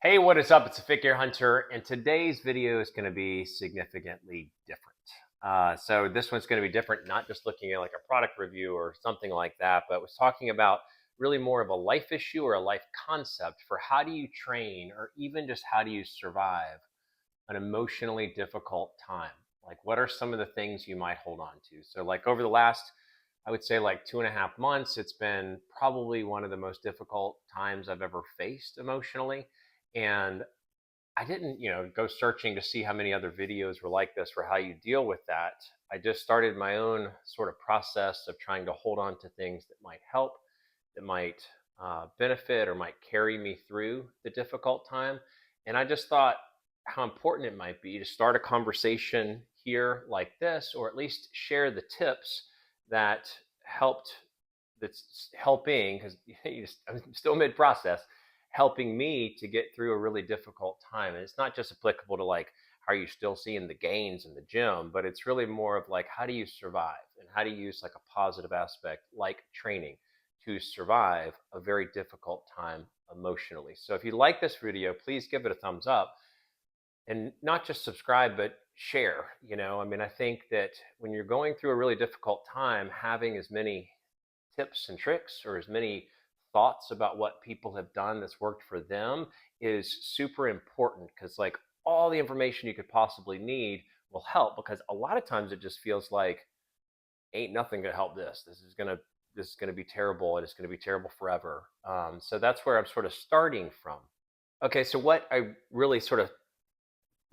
Hey, what is up? It's a Figure Hunter, and today's video is going to be significantly different. So this one's going to be different, not just looking at like a product review or something like that, but was talking about really more of a life issue or a life concept for how do you train or even just how do you survive an emotionally difficult time? Like, what are some of the things you might hold on to? So, like, over the last, I would say, like 2.5 months, it's been probably one of the most difficult times I've ever faced emotionally. And I didn't, go searching to see how many other videos were like this for how you deal with that. I just started my own sort of process of trying to hold on to things that might help, that might benefit or might carry me through the difficult time. And I just thought how important it might be to start a conversation here like this, or at least share the tips that helped, that's helping, because I'm still mid process, helping me to get through a really difficult time. And it's not just applicable to like, how are you still seeing the gains in the gym, but it's really more of like, how do you survive and how do you use like a positive aspect like training to survive a very difficult time emotionally. So if you like this video, please give it a thumbs up and not just subscribe, but share. I mean, I think that when you're going through a really difficult time, having as many tips and tricks or as many thoughts about what people have done that's worked for them is super important, because like all the information you could possibly need will help, because a lot of times it just feels like ain't nothing gonna help this. This is gonna be terrible, and it's gonna be terrible forever. So that's where I'm sort of starting from. Okay, so what I really sort of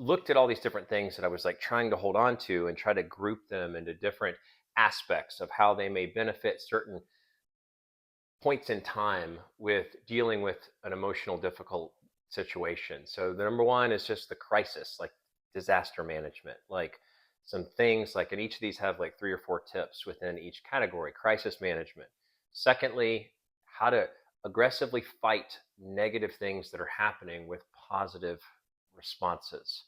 looked at all these different things that I was like trying to hold on to and try to group them into different aspects of how they may benefit certain points in time with dealing with an emotional difficult situation. So the number one is just the crisis, like disaster management, like some things like, and each of these have like 3 or 4 tips within each category. Crisis management. Secondly, how to aggressively fight negative things that are happening with positive responses.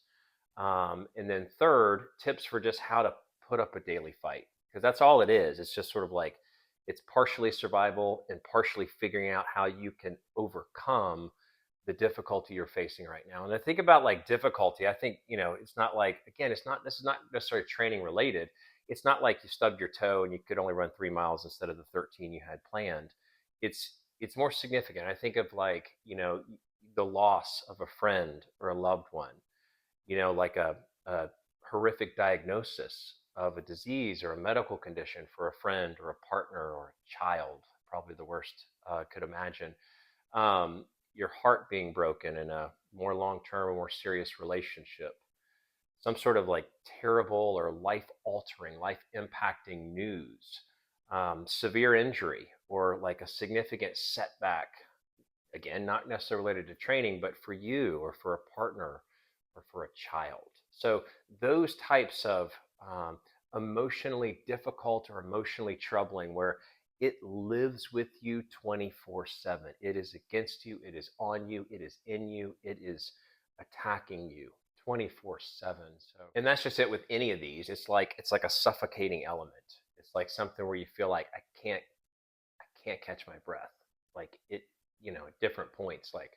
And then third, tips for just how to put up a daily fight, because that's all it is. It's just sort of like, it's partially survival and partially figuring out how you can overcome the difficulty you're facing right now. And I think about like difficulty, I think, it's not like, again, this is not necessarily training related. It's not like you stubbed your toe and you could only run 3 miles instead of the 13 you had planned. It's more significant. I think of like, the loss of a friend or a loved one, like a horrific diagnosis of a disease or a medical condition for a friend or a partner or a child, probably the worst could imagine. Your heart being broken in a more long term or more serious relationship, some sort of like terrible or life altering, life impacting news, severe injury, or like a significant setback. Again, not necessarily related to training, but for you or for a partner or for a child. So those types of emotionally difficult or emotionally troubling, where it lives with you 24/7. It is against you, it is on you, it is in you, it is attacking you 24/7. So, and that's just it with any of these. It's like a suffocating element. It's like something where you feel like I can't catch my breath. Like it, at different points, like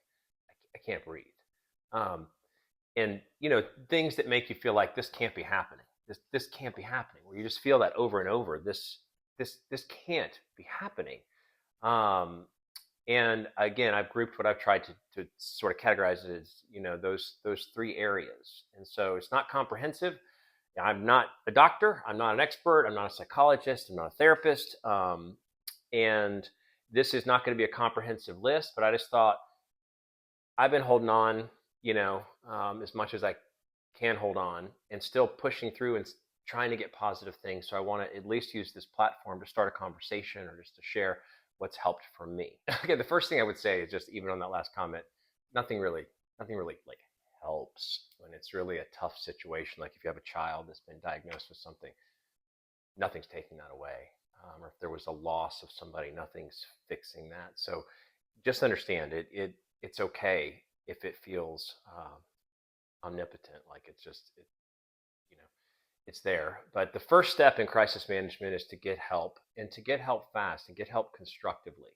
I can't breathe. Um, and things that make you feel like this can't be happening. This can't be happening. Where you just feel that over and over. This can't be happening. Um, and again, I've grouped what I've tried to sort of categorize it as those 3 areas. And so it's not comprehensive. I'm not a doctor. I'm not an expert. I'm not a psychologist. I'm not a therapist. And this is not going to be a comprehensive list, but I just thought I've been holding on, as much as I can hold on, and still pushing through and trying to get positive things. So I want to at least use this platform to start a conversation or just to share what's helped for me. Okay, the first thing I would say is just, even on that last comment, nothing really like helps when it's really a tough situation. Like if you have a child that's been diagnosed with something, nothing's taking that away. Or if there was a loss of somebody, nothing's fixing that. So just understand it's okay if it feels omnipotent, like you know it's there. But the first step in crisis management is to get help, and to get help fast, and get help constructively.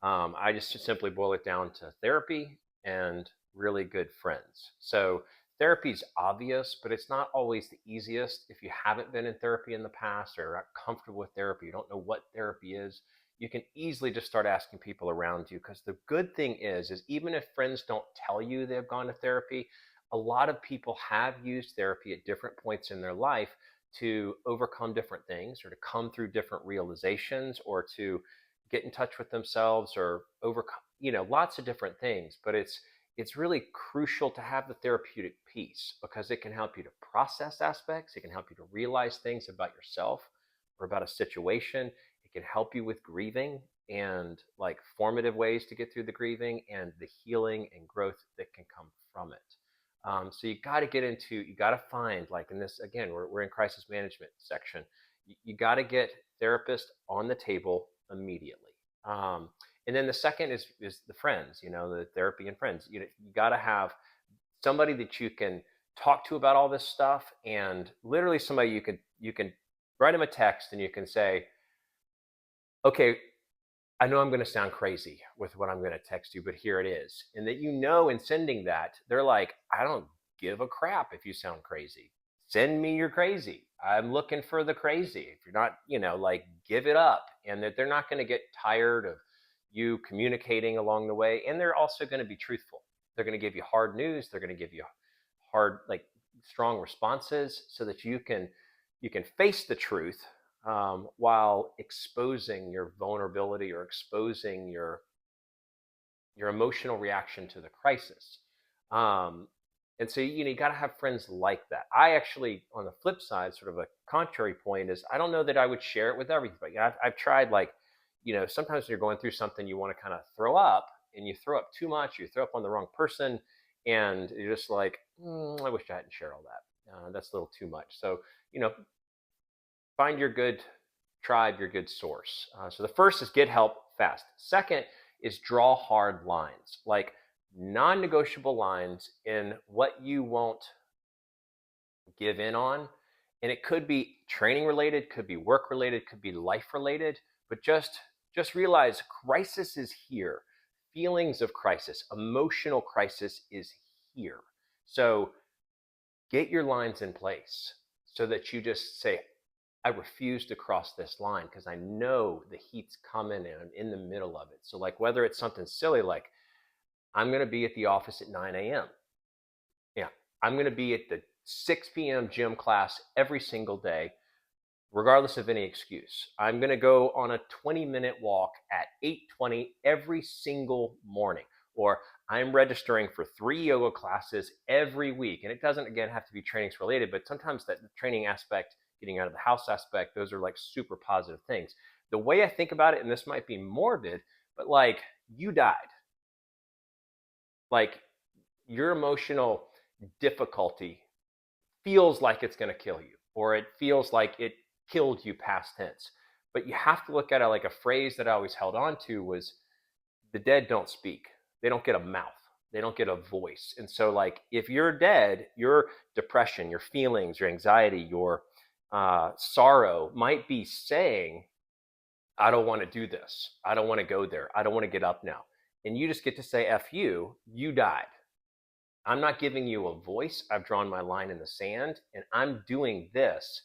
I just simply boil it down to therapy, and really good friends. So therapy's obvious, but it's not always the easiest. If you haven't been in therapy in the past or are not comfortable with therapy, you don't know what therapy is, you can easily just start asking people around you. Because the good thing is even if friends don't tell you they've gone to therapy, a lot of people have used therapy at different points in their life to overcome different things or to come through different realizations or to get in touch with themselves or overcome, lots of different things. But it's really crucial to have the therapeutic piece because it can help you to process aspects, it can help you to realize things about yourself or about a situation, it can help you with grieving and like formative ways to get through the grieving and the healing and growth that can come from it. So you got to you got to find, like in this, again, we're in crisis management section. You got to get therapist on the table immediately. Um, and then the second is the friends, the therapy and friends. You got to have somebody that you can talk to about all this stuff, and literally somebody you can write them a text and you can say, okay, I know I'm going to sound crazy with what I'm going to text you, but here it is. And that in sending that, they're like, I don't give a crap if you sound crazy. Send me your crazy. I'm looking for the crazy. If you're not, like give it up. And that they're not going to get tired of you communicating along the way. And they're also going to be truthful. They're going to give you hard news. They're going to give you hard, like strong responses so that you can face the truth while exposing your vulnerability or exposing your emotional reaction to the crisis. Um, and so you got to have friends like that. I actually, on the flip side, sort of a contrary point is I don't know that I would share it with everybody. I've tried, like, sometimes when you're going through something, you want to kind of throw up, and you throw up too much, you throw up on the wrong person, and you're just like, I wish I hadn't shared all that. That's a little too much. So you know, find your good tribe, your good source. So the first is get help fast. Second is draw hard lines, like non-negotiable lines in what you won't give in on. And it could be training related, could be work related, could be life related, but just realize crisis is here. Feelings of crisis, emotional crisis is here. So get your lines in place so that you just say, I refuse to cross this line because I know the heat's coming and I'm in the middle of it. So, like, whether it's something silly like, I'm going to be at the office at 9 a.m. Yeah, I'm going to be at the 6 p.m. gym class every single day, regardless of any excuse. I'm going to go on a 20-minute walk at 8:20 every single morning. Or I'm registering for 3 yoga classes every week. And it doesn't, again, have to be trainings related, but sometimes that training aspect, getting out of the house aspect, those are like super positive things. The way I think about it, and this might be morbid, but like, you died. Like, your emotional difficulty feels like it's going to kill you, or it feels like it killed you past tense. But you have to look at it like a phrase that I always held on to was, the dead don't speak. They don't get a mouth. They don't get a voice. And so, like, if you're dead, your depression, your feelings, your anxiety, your sorrow might be saying, I don't want to do this. I don't want to go there. I don't want to get up now. And you just get to say, F you died. I'm not giving you a voice. I've drawn my line in the sand and I'm doing this.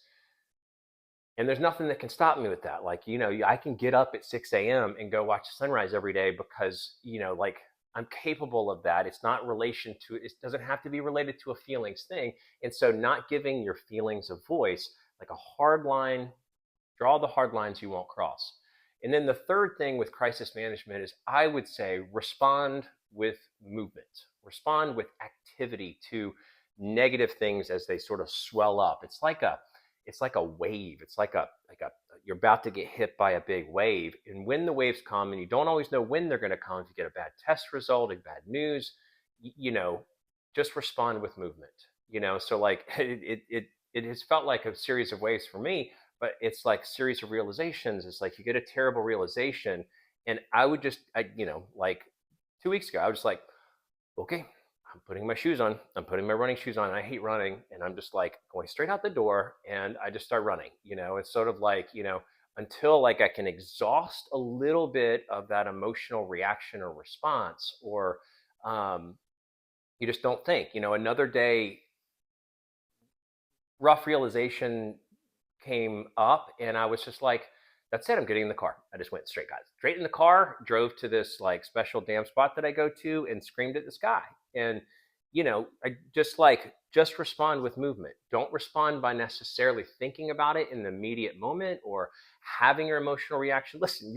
And there's nothing that can stop me with that. Like, I can get up at 6 a.m. and go watch the sunrise every day because, like, I'm capable of that. It's not it doesn't have to be related to a feelings thing. And so not giving your feelings a voice, like a hard line, draw the hard lines you won't cross. And then the third thing with crisis management is, I would say, respond with movement, respond with activity to negative things as they sort of swell up. It's like a wave. It's like a you're about to get hit by a big wave. And when the waves come, and you don't always know when they're going to come, if you get a bad test result and bad news, just respond with movement. So like it has felt like a series of waves for me, but it's like a series of realizations. It's like you get a terrible realization, and like 2 weeks ago, I was just like, okay, I'm putting my shoes on. I'm putting my running shoes on. I hate running. And I'm just like going straight out the door, and I just start running. It's sort of like, until like I can exhaust a little bit of that emotional reaction or response, or um, you just don't think. Another day, rough realization came up, and I was just like, that's it. I'm getting in the car. I just went straight, guys, straight in the car, drove to this like special dam spot that I go to, and screamed at the sky. And I just respond with movement. Don't respond by necessarily thinking about it in the immediate moment or having your emotional reaction. Listen,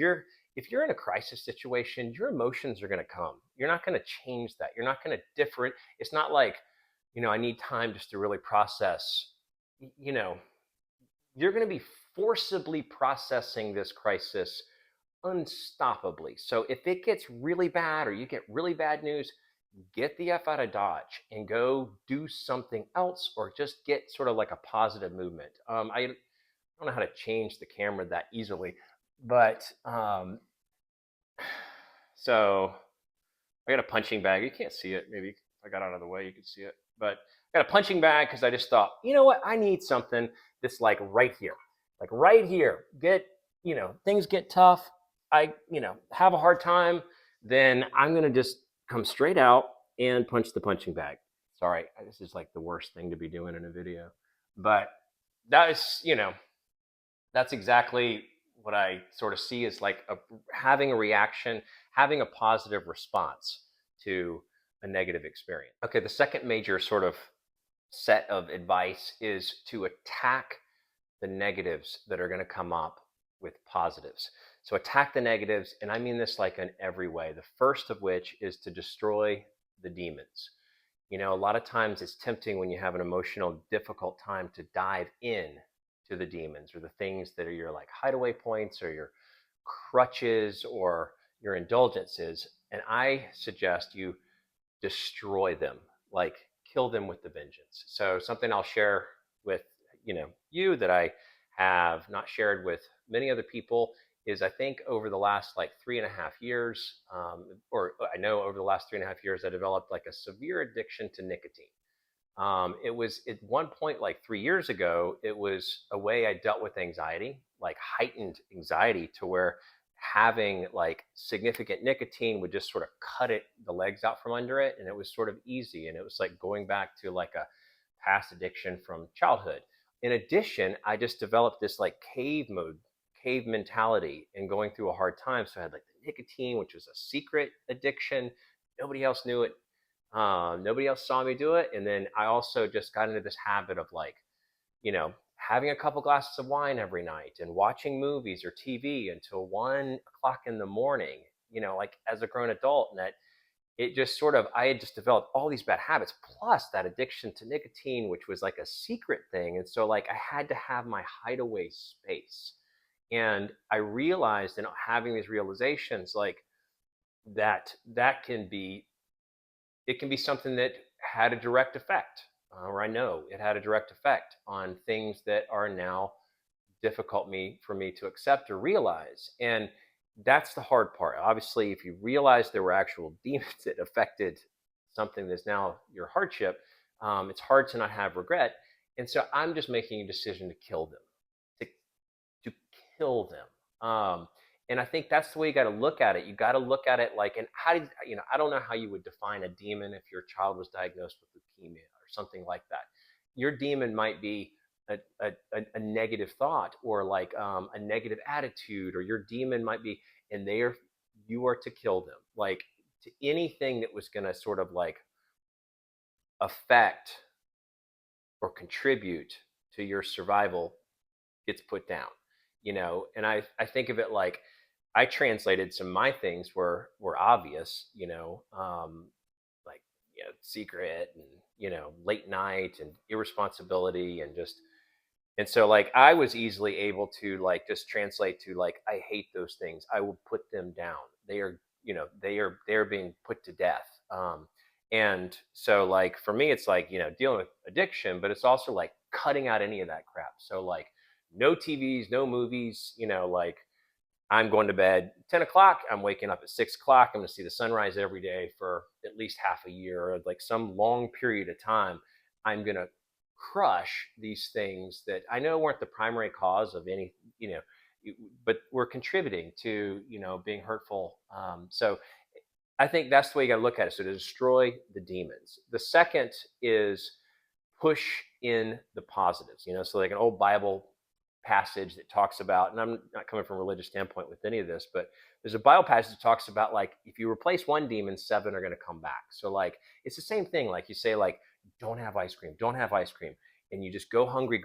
if you're in a crisis situation, your emotions are going to come. You're not going to change that. You're not going to different. It's not like, I need time just to really process. You know, you're going to be forcibly processing this crisis unstoppably. So if it gets really bad or you get really bad news, get the F out of Dodge and go do something else or just get sort of like a positive movement. I don't know how to change the camera that easily, but so I got a punching bag. You can't see it. Maybe if I got out of the way, you could see it. But I got a punching bag because I just thought, you know what? I need something that's like right here. Like right here. Things get tough. I, have a hard time. Then I'm going to just come straight out and punch the punching bag. Sorry, this is like the worst thing to be doing in a video. But that is, that's exactly what I sort of see as like having a reaction, having a positive response to a negative experience. Okay, the second major sort of set of advice is to attack the negatives that are going to come up with positives. So attack the negatives, and I mean this like in every way. The first of which is to destroy the demons. A lot of times it's tempting when you have an emotional difficult time to dive in to the demons or the things that are your like hideaway points or your crutches or your indulgences. And I suggest you destroy them, like kill them with the vengeance. So something I'll share with you that I have not shared with many other people is I think over the last like 3.5 years, or I know over the last 3.5 years, I developed like a severe addiction to nicotine. It was at one point like 3 years ago, it was a way I dealt with anxiety, like heightened anxiety, to where having like significant nicotine would just sort of cut the legs out from under it. And it was sort of easy. And it was like going back to like a past addiction from childhood. In addition, I just developed this like cave mentality and going through a hard time. So I had like the nicotine, which was a secret addiction. Nobody else knew it. Nobody else saw me do it. And then I also just got into this habit of like, having a couple glasses of wine every night and watching movies or TV until 1 o'clock in the morning, like as a grown adult. And that it just sort of, I had just developed all these bad habits, plus that addiction to nicotine, which was like a secret thing. And so, like, I had to have my hideaway space. And I realized, and having these realizations, like, that can be, it can be something that had a direct effect, or I know it had a direct effect on things that are now difficult for me to accept or realize. And that's the hard part. Obviously, if you realize there were actual demons that affected something that's now your hardship, it's hard to not have regret. And so I'm just making a decision to kill them, to, to kill them. And I think that's the way you got to look at it. You got to look at it like, and how did, I don't know how you would define a demon if your child was diagnosed with leukemia or something like that. Your demon might be a negative thought or like a negative attitude, or your demon might be, and you are to kill them. Like, to anything that was going to sort of like affect or contribute to your survival gets put down, and I think of it like, I translated some of my things were obvious, like, secret and, late night and irresponsibility and just, and so like I was easily able to like just translate to like, I hate those things. I will put them down. They are, they're being put to death. And so like for me, it's like, dealing with addiction, but it's also like cutting out any of that crap. So like no TVs, no movies, like I'm going to bed 10 o'clock. I'm waking up at 6 o'clock. I'm going to see the sunrise every day for at least half a year, or like some long period of time. I'm going to crush these things that I know weren't the primary cause of any, but were contributing to, being hurtful. So I think that's the way you got to look at it. So to destroy the demons. The second is push in the positives. So like an old Bible passage that talks about, and I'm not coming from a religious standpoint with any of this, but there's a Bible passage that talks about like if you replace one demon, seven are going to come back. So like it's the same thing. Like you say like don't have ice cream, don't have ice cream, and you just go hungry,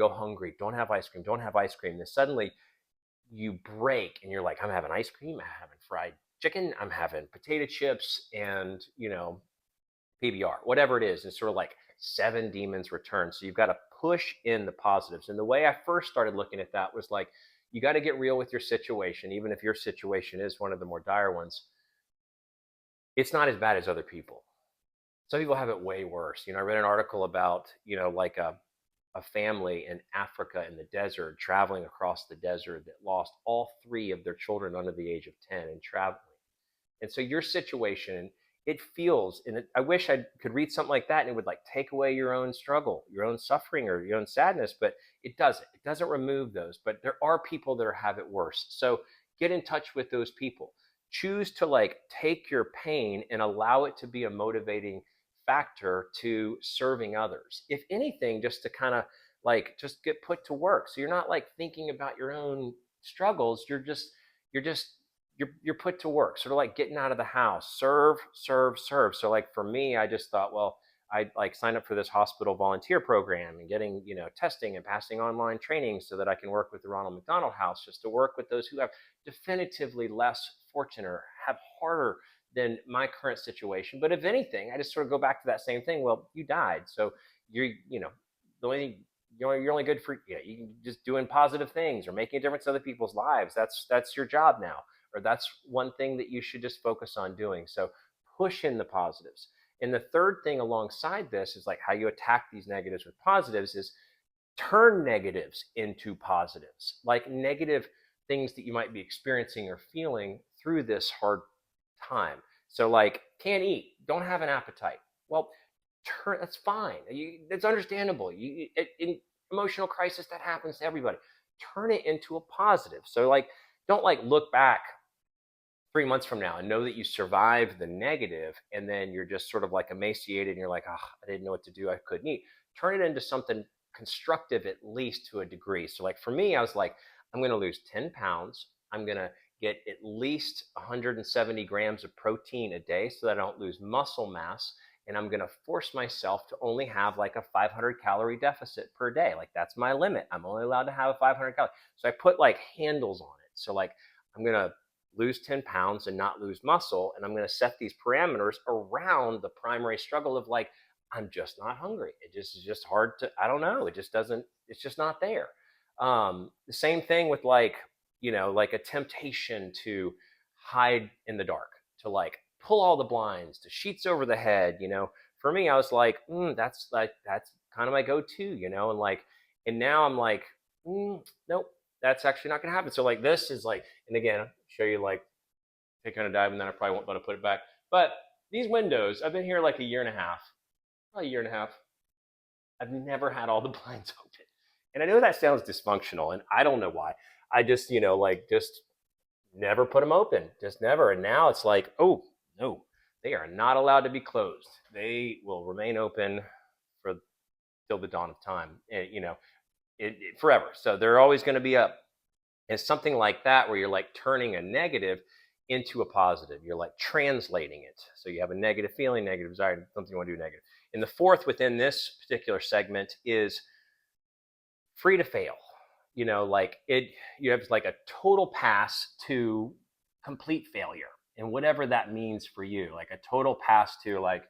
don't have ice cream, don't have ice cream. Then suddenly you break and you're like, I'm having ice cream, I'm having fried chicken, I'm having potato chips, and PBR, whatever it is. It's sort of like seven demons return. So you've got to push in the positives. And the way I first started looking at that was like, you got to get real with your situation, even if your situation is one of the more dire ones. It's not as bad as other people. Some people have it way worse. I read an article about, like a family in Africa in the desert, traveling across the desert, that lost all three of their children under the age of 10 in traveling. And so your situation, it feels, and I wish I could read something like that and it would like take away your own struggle, your own suffering, or your own sadness, but it doesn't. It doesn't remove those. But there are people that have it worse. So get in touch with those people. Choose to like take your pain and allow it to be a motivating factor to serving others. If anything, just to kind of like just get put to work. So you're not like thinking about your own struggles. You're just you're put to work, sort of like getting out of the house. Serve, serve, serve. So like for me, I just thought, well, I like signed up for this hospital volunteer program and getting testing and passing online training so that I can work with the Ronald McDonald House, just to work with those who have definitively less fortune or have harder than my current situation. But if anything, I just sort of go back to that same thing. Well, you died, so you're the only you're only good for you can just doing positive things or making a difference in other people's lives. That's your job now, or that's one thing that you should just focus on doing. So push in the positives. And the third thing alongside this is like how you attack these negatives with positives is turn negatives into positives, like negative things that you might be experiencing or feeling through this hard time. So like can't eat, don't have an appetite. Well, that's fine. It's understandable. In emotional crisis, that happens to everybody. Turn it into a positive. So like don't like look back 3 months from now and know that you survived the negative, and then you're just sort of like emaciated and you're like, oh, I didn't know what to do, I couldn't eat. Turn it into something constructive, at least to a degree. So like for me, I was like, I'm going to lose 10 pounds. I'm going to get at least 170 grams of protein a day so that I don't lose muscle mass. And I'm going to force myself to only have like a 500 calorie deficit per day. Like that's my limit. I'm only allowed to have a 500 calorie. So I put like handles on it. So like I'm going to lose 10 pounds and not lose muscle. And I'm going to set these parameters around the primary struggle of like, I'm just not hungry. It just is just hard to, I don't know. It just doesn't, it's just not there. The same thing with like, like a temptation to hide in the dark, to like pull all the blinds, to sheets over the head. For me, I was like, that's kind of my go-to, and like, and now I'm like, nope, that's actually not going to happen. So like this is like, and again, I'll show you like taking a dive, and then I probably won't let to put it back. But these windows, I've been here like a year and a half, a year and a half. I've never had all the blinds open, and I know that sounds dysfunctional, and I don't know why. I just like just never put them open, just never. And now it's like, oh no, they are not allowed to be closed. They will remain open for till the dawn of time. Forever. So they're always going to be up. And something like that, where you're like turning a negative into a positive. You're like translating it. So you have a negative feeling, negative desire, something you want to do negative. And the fourth within this particular segment is free to fail. Like you have like a total pass to complete failure, and whatever that means for you, like a total pass to like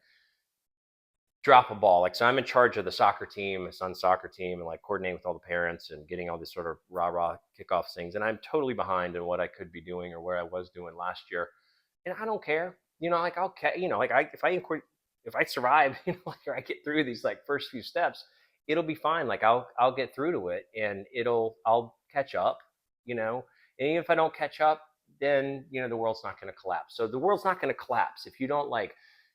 drop a ball. Like, so I'm in charge of the soccer team, my son's soccer team, and like coordinating with all the parents and getting all this sort of rah kickoff things. And I'm totally behind in what I could be doing or where I was doing last year. And I don't care, like I'll, like if I survive, like, or I get through these like first few steps, it'll be fine. Like I'll get through to it, and I'll catch up, and even if I don't catch up, then, the world's not going to collapse. So the world's not going to collapse if you don't like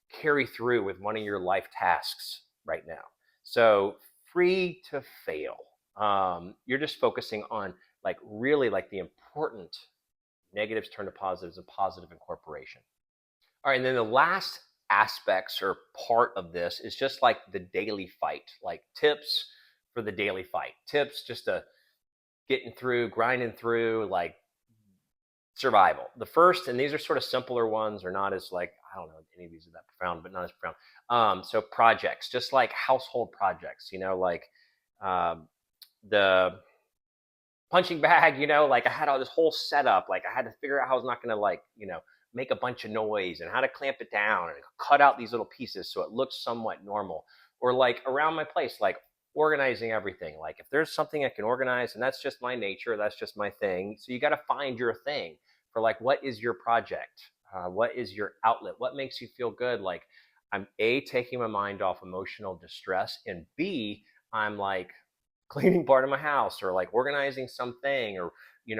carry through with one of your life tasks right now. So free to fail. You're just focusing on like really like the important negatives turn to positives and positive incorporation. All right, and then the last aspects or part of this is just like the daily fight, like tips for the daily fight, tips just to getting through, grinding through, like survival. The first, and these are sort of simpler ones, or not as like, I don't know, any of these are that profound, but not as profound. So projects, just like household projects, like um, the punching bag, like I had all this whole setup, like I had to figure out how I was not going to like, make a bunch of noise and how to clamp it down and cut out these little pieces so it looks somewhat normal. Or like around my place, like organizing everything. Like if there's something I can organize, and that's just my nature, that's just my thing. So you got to find your thing for like, what is your project? What is your outlet? What makes you feel good? Like I'm A, taking my mind off emotional distress, and B, I'm like cleaning part of my house or like organizing something, or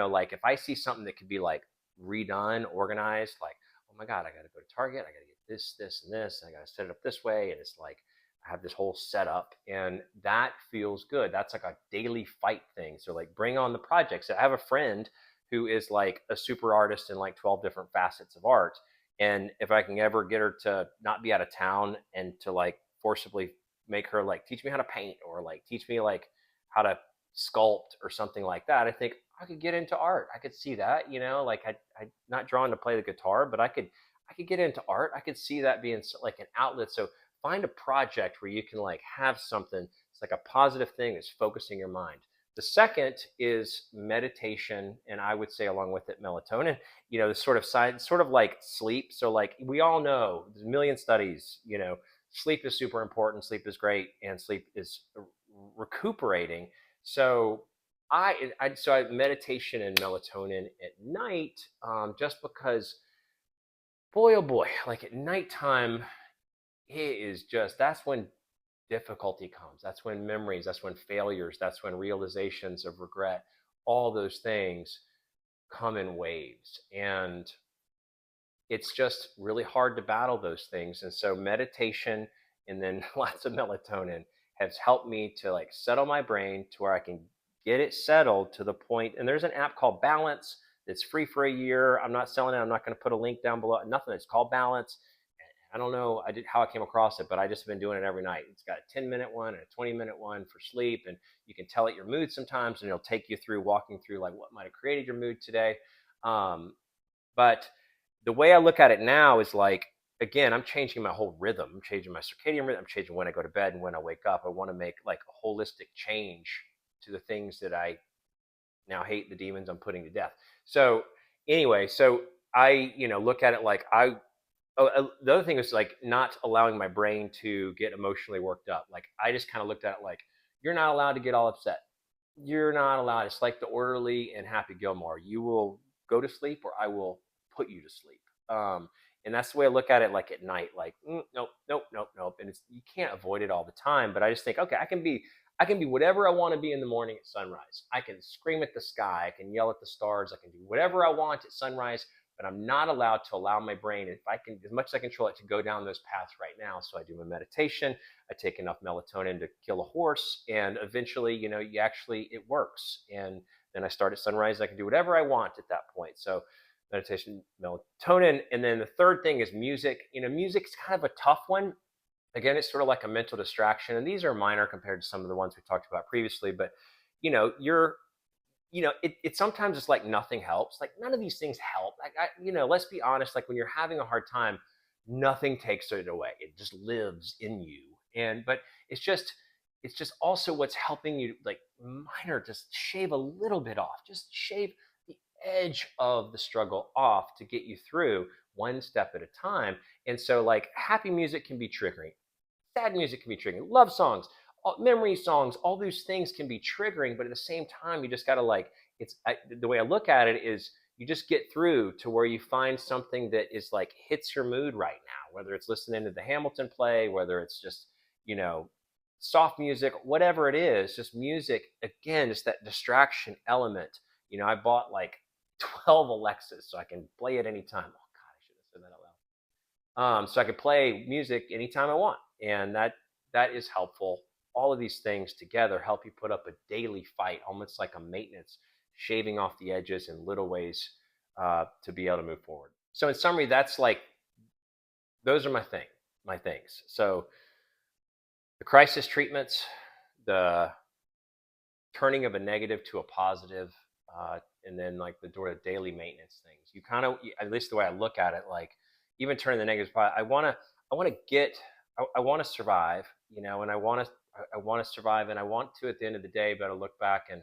like if I see something that could be like redone, organized, like, oh my god, I got to go to Target, I got to get this and this, and I got to set it up this way, and it's like I have this whole setup, and that feels good. That's like a daily fight thing. So like bring on the projects. I have a friend who is like a super artist in like 12 different facets of art, and if I can ever get her to not be out of town and to like forcibly make her like teach me how to paint or like teach me like how to sculpt or something like that, I think I could get into art. I could see that, like I not drawn to play the guitar, but I could get into art. I could see that being like an outlet. So find a project where you can like have something. It's like a positive thing that's focusing your mind. The second is meditation, and I would say along with it melatonin. The sort of side, sort of like sleep. So like we all know, there's a million studies. Sleep is super important. Sleep is great, and sleep is recuperating. So I meditation and melatonin at night, just because, boy oh boy, like at nighttime, it is just that's when difficulty comes. That's when memories. That's when failures. That's when realizations of regret. All those things come in waves, and it's just really hard to battle those things. And so meditation and then lots of melatonin has helped me to like settle my brain to where I can get it settled to the point. And there's an app called Balance that's free for a year. I'm not selling it. I'm not going to put a link down below. Nothing. It's called Balance. I don't know how I came across it, but I just have been doing it every night. It's got a 10-minute one and a 20-minute one for sleep, and you can tell it your mood sometimes, and it'll take you through walking through like what might have created your mood today. But the way I look at it now is like, again, I'm changing my whole rhythm. I'm changing my circadian rhythm. I'm changing when I go to bed and when I wake up. I want to make like a holistic change to the things that I now hate, the demons I'm putting to death. So anyway, so I, look at it like the other thing is like not allowing my brain to get emotionally worked up. Like I just kind of looked at it like, you're not allowed to get all upset. You're not allowed. It's like the orderly and Happy Gilmore. You will go to sleep, or I will put you to sleep. And that's the way I look at it. Like at night, like nope, nope, nope, nope. And you can't avoid it all the time. But I just think, okay, I can be whatever I want to be in the morning at sunrise. I can scream at the sky. I can yell at the stars. I can do whatever I want at sunrise. But I'm not allowed to allow my brain, if I can, as much as I control it, to go down those paths right now. So I do my meditation. I take enough melatonin to kill a horse, and eventually, it works. And then I start at sunrise. I can do whatever I want at that point. So meditation, melatonin, and then the third thing is music. Music's kind of a tough one. Again, it's sort of like a mental distraction, and these are minor compared to some of the ones we talked about previously. But you're it sometimes it's like nothing helps. Like none of these things help. Like let's be honest. Like when you're having a hard time, nothing takes it away. It just lives in you. But it's just also what's helping you, like minor, just shave a little bit off. Just shave the edge of the struggle off to get you through one step at a time. And so like happy music can be triggering. Sad music can be triggering. Love songs, memory songs, all those things can be triggering. But at the same time, you just got to like, the way I look at it is you just get through to where you find something that is like hits your mood right now, whether it's listening to the Hamilton play, whether it's just, you know, soft music, whatever it is, just music. Again, it's that distraction element. I bought like 12 Alexas so I can play it anytime. Oh God, I should have said that out loud. So I could play music anytime I want, and that is helpful. All of these things together help you put up a daily fight, almost like a maintenance, shaving off the edges in little ways to be able to move forward. So in summary, that's like those are my things. So the crisis treatments, the turning of a negative to a positive, and then like the sort of daily maintenance things. You kind of, at least the way I look at it, like even turning the negatives, I want to get, I want to survive, you know, and I want to survive, and I want to at the end of the day, be able to look back and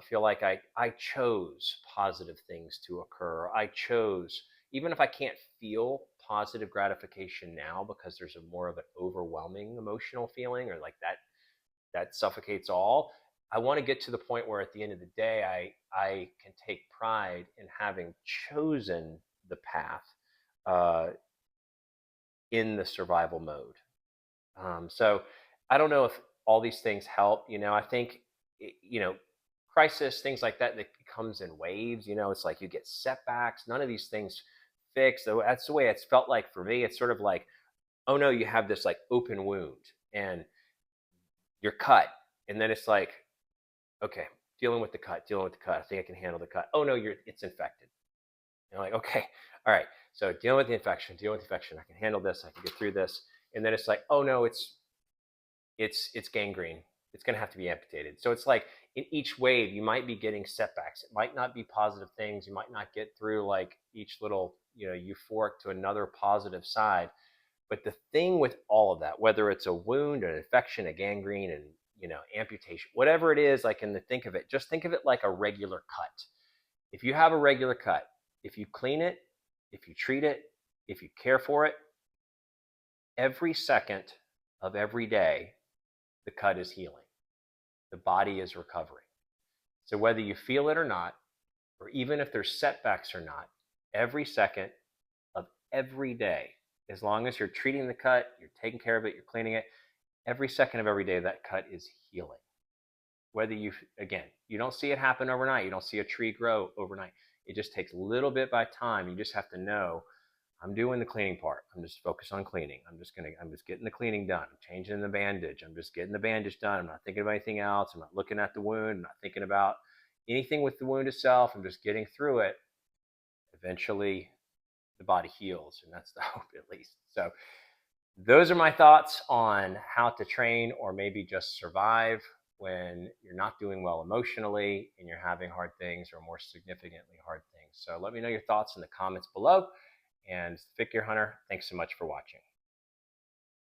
feel like I chose positive things to occur. I chose, even if I can't feel positive gratification now because there's a more of an overwhelming emotional feeling, or like that suffocates all. I want to get to the point where at the end of the day, I can take pride in having chosen the path uh, in the survival mode. So I don't know if all these things help. You know, I think, you know, crisis, things like that, that comes in waves. You know, it's like you get setbacks. None of these things fix. So that's the way it's felt like for me. It's sort of like, oh no, you have this like open wound and you're cut. And then it's like, okay, dealing with the cut, dealing with the cut. I think I can handle the cut. Oh no, it's infected. You're like, okay, all right. So dealing with the infection, dealing with the infection. I can handle this. I can get through this. And then it's like, oh no, it's gangrene. It's going to have to be amputated. So it's like in each wave, you might be getting setbacks. It might not be positive things. You might not get through like each little, you know, euphoric to another positive side. But the thing with all of that, whether it's a wound, an infection, a gangrene, and you know, amputation, whatever it is, like in the think of it, just think of it like a regular cut. If you have a regular cut, if you clean it, if you treat it, if you care for it, every second of every day, the cut is healing. The body is recovering. So whether you feel it or not, or even if there's setbacks or not, every second of every day, as long as you're treating the cut, you're taking care of it, you're cleaning it, every second of every day, that cut is healing. Whether you, again, you don't see it happen overnight. You don't see a tree grow overnight. It just takes a little bit by time. You just have to know, I'm doing the cleaning part. I'm just focused on cleaning. I'm just getting the cleaning done. I'm changing the bandage. I'm just getting the bandage done. I'm not thinking of anything else. I'm not looking at the wound. I'm not thinking about anything with the wound itself. I'm just getting through it. Eventually, the body heals, and that's the hope, at least. So those are my thoughts on how to train or maybe just survive when you're not doing well emotionally and you're having hard things or more significantly hard things. So let me know your thoughts in the comments below. And Vic Your Hunter, thanks so much for watching.